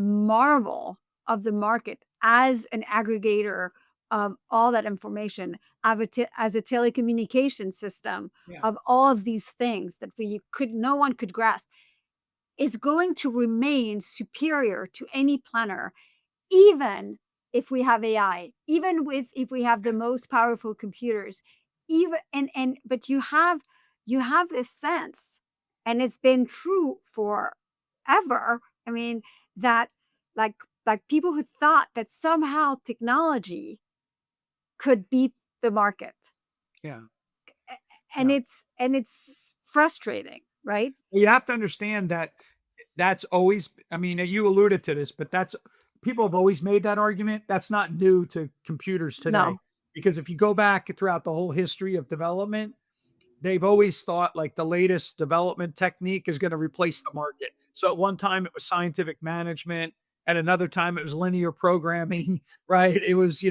marvel of the market as an aggregator of all that information as a telecommunication system Yeah. of all of these things that no one could grasp, is going to remain superior to any planner, even if we have AI, even if we have the most powerful computers, even but you have this sense, and it's been true forever. I mean, that like people who thought that somehow technology could beat the market. Yeah. And Yeah. it's frustrating, right? You have to understand that that's always, I mean, you alluded to this, but people have always made that argument. That's not new to computers today. No. Because if you go back throughout the whole history of development, they've always thought like the latest development technique is going to replace the market. So at one time it was scientific management, at another time it was linear programming, right? It was,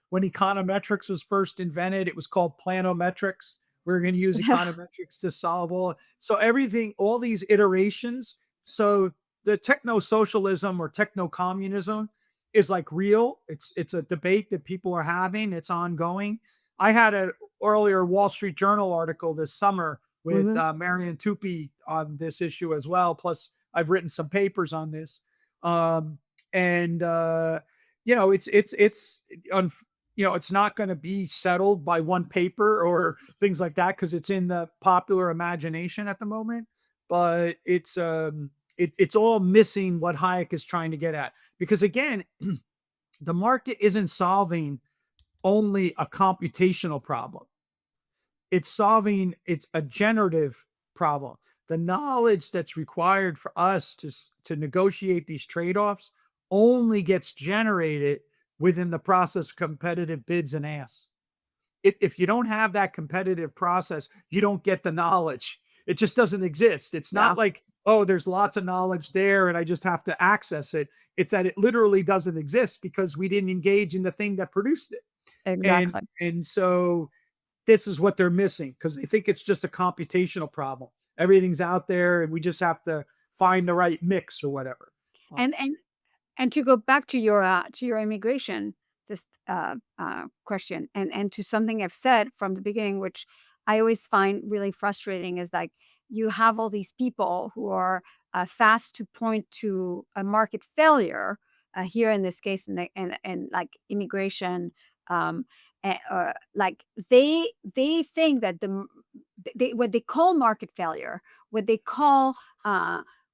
when econometrics was first invented, it was called planometrics. We're going to use econometrics to solve so everything, all these iterations. So the techno socialism or techno communism is like real. It's a debate that people are having. It's ongoing. I had an earlier Wall Street Journal article this summer with Mhm. Marian Tupy on this issue as well. Plus, I've written some papers on this. And it's not going to be settled by one paper or things like that because it's in the popular imagination at the moment. But it's all missing what Hayek is trying to get at. Because again, the market isn't solving only a computational problem. It's a generative problem. The knowledge that's required for us to negotiate these trade-offs only gets generated within the process of competitive bids and asks. If you don't have that competitive process, you don't get the knowledge. It just doesn't exist. It's Yeah, not like, oh, there's lots of knowledge there and I just have to access it. It's that it literally doesn't exist because we didn't engage in the thing that produced it. And exactly. and so this is what they're missing because they think it's just a computational problem. Everything's out there and we just have to find the right mix or whatever. Well, And to go back to your immigration this question, and to something I've said from the beginning, which I always find really frustrating, is like you have all these people who are fast to point to a market failure, here in this case, and like immigration, um, like they think that what they call market failure, what they call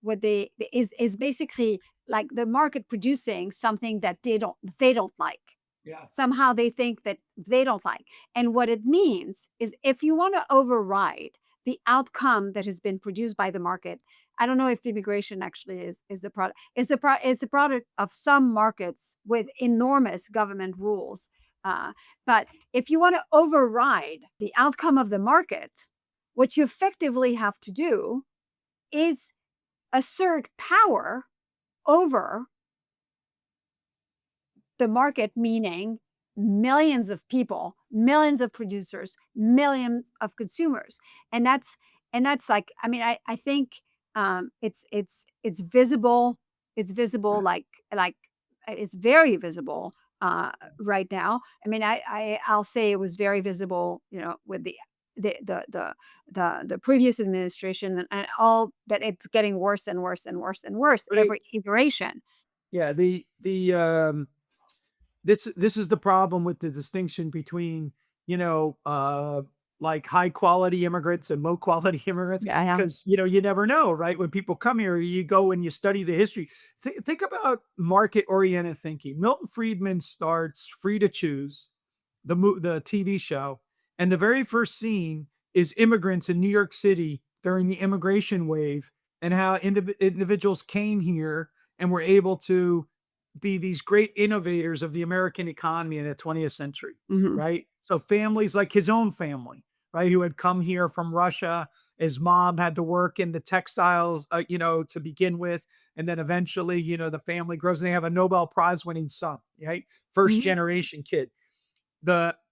what they is basically like the market producing something that they don't like. yeah. Somehow they think that they don't like. And what it means is, if you want to override the outcome that has been produced by the market, I don't know if immigration actually is the product is the product of some markets with enormous government rules. But if you want to override the outcome of the market, what you effectively have to do is assert power over the market, meaning millions of people, millions of producers, millions of consumers. And that's like, I mean, I think it's visible. It's visible, like it's very visible right now. I mean, I'll say it was very visible, with the previous administration, and all that. It's getting worse and worse and worse and worse But every iteration. yeah, this is the problem with the distinction between, you know, uh, like high quality immigrants and low quality immigrants, Yeah, yeah. because you never know, right? When people come here, you go and you study the history. Think about market oriented thinking. Milton Friedman starts Free to Choose, the TV show, and the very first scene is immigrants in New York City during the immigration wave and how individuals came here and were able to be these great innovators of the American economy in the 20th century, Mhm. right? So families like his own family, right, who had come here from Russia. His mom had to work in the textiles, to begin with. And then eventually, the family grows and they have a Nobel Prize winning son, right? First Mhm. generation kid.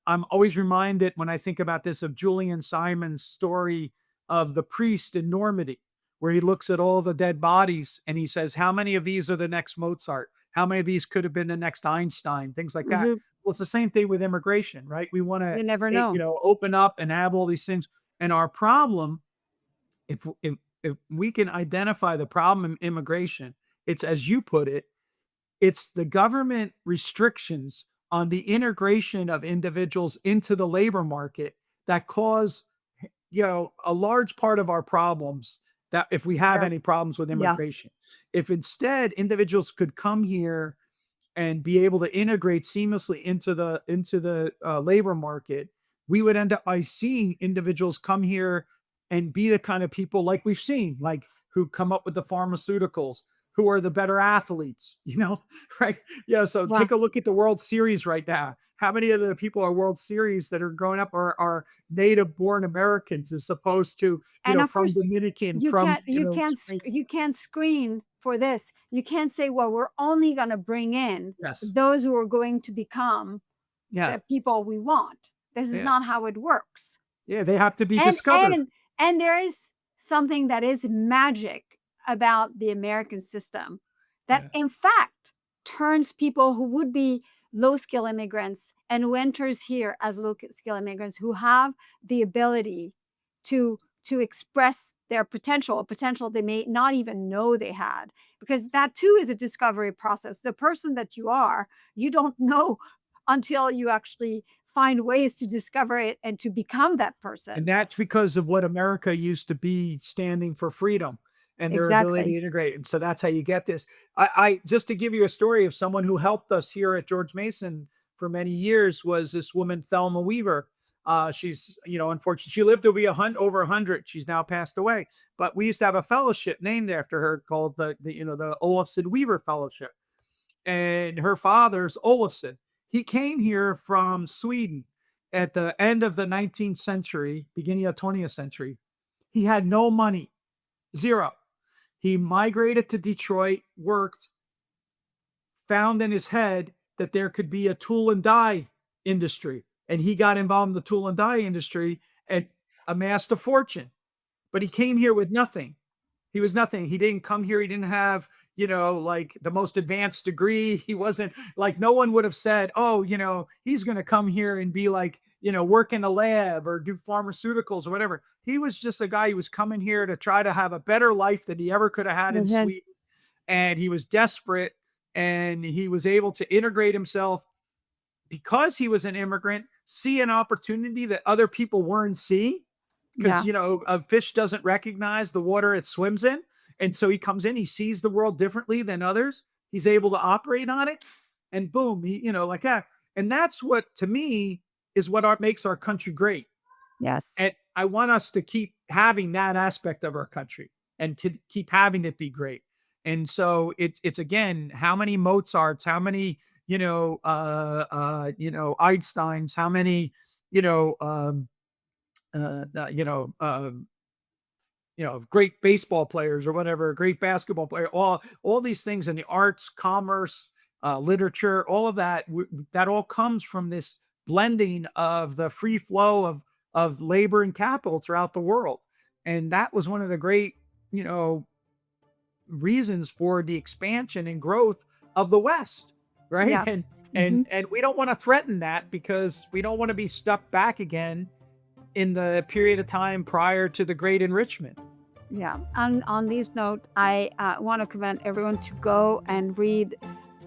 I'm always reminded when I think about this of Julian Simon's story of the priest in Normandy, where he looks at all the dead bodies and he says, how many of these are the next Mozart? how many of these could have been the next Einstein, things like that. Hmm. Well, it's the same thing with immigration, right? We want to, You never know. open up and have all these things. And our problem, if we can identify the problem in immigration, it's as you put it, it's the government restrictions on the integration of individuals into the labor market that cause, a large part of our problems, that if we have Yeah. any problems with Yes. immigration. If instead individuals could come here and be able to integrate seamlessly into the labor market, we would end up by seeing individuals come here and be the kind of people like we've seen, like who come up with the pharmaceuticals, who are the better athletes, right? Yeah. So Yeah. take a look at the World Series right now. How many of the people are World Series that are growing up are native born Americans as opposed to, And of from course, Dominican, you from, can't you can't Jamaica. you can't screen for this. You can't say, well, we're only going to bring in Yes. those who are going to become Yeah. the people we want. This is Yeah. not how it works. Yeah. They have to be And discovered. and and there is something that is magic about the American system that Yeah. in fact turns people who would be low skill immigrants and who enters here as low skill immigrants who have the ability to express their potential, a potential they may not even know they had, because that too is a discovery process. The person that you are, you don't know until you actually find ways to discover it and to become that And person. that's because of what America used to be, standing for freedom and their ability Exactly. to integrate. And so that's how you get this. I just to give you a story of someone who helped us here at George Mason for many years was this woman, Thelma Weaver. She's, unfortunately, she lived to be over 100. She's now passed away. But we used to have a fellowship named after her called the Olafson Weaver Fellowship. And her father's Olafson. He came here from Sweden at the end of the 19th century, beginning of 20th century. He had no money, zero. He migrated to Detroit, worked, found in his head that there could be a tool and die industry. And he got involved in the tool and die industry and amassed a fortune. But he came here with nothing. He was nothing. He didn't come here. He didn't have, like the most advanced degree. He wasn't like, no one would have said, oh, he's going to come here and be like, work in a lab or do pharmaceuticals or whatever. He was just a guy who was coming here to try to have a better life than he ever could have had in Mhm. Sweden. And he was desperate and he was able to integrate himself because he was an immigrant, see an opportunity that other people weren't seeing because Yeah. a fish doesn't recognize the water it swims in, and so he comes in, he sees the world differently than others, he's able to operate on it, and boom, like that. And that's what, to me, is what makes our country great. Yes. And I want us to keep having that aspect of our country and to keep having it be great. And so it's again, how many Mozarts, how many, Einsteins, how many, you know, um, uh, uh, you know, um, great baseball players or whatever, great basketball player, all these things in the arts, commerce, literature, all of that, that all comes from this blending of the free flow of labor and capital throughout the world. And that was one of the great, you know, reasons for the expansion and growth of the West, right? Yeah. And Hmm. and we don't want to threaten that because we don't want to be stuck back again in the period of time prior to the Great Enrichment. Yeah. And on this note, I want to commend everyone to go and read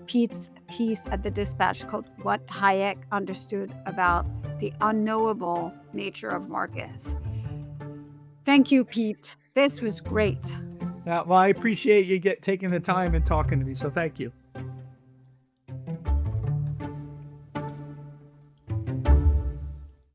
Pete's piece at the Dispatch called What Hayek Understood About the Unknowable Nature of Markets. Thank you, Pete. This was great. Well, I appreciate you taking the time and talking to me. So thank you.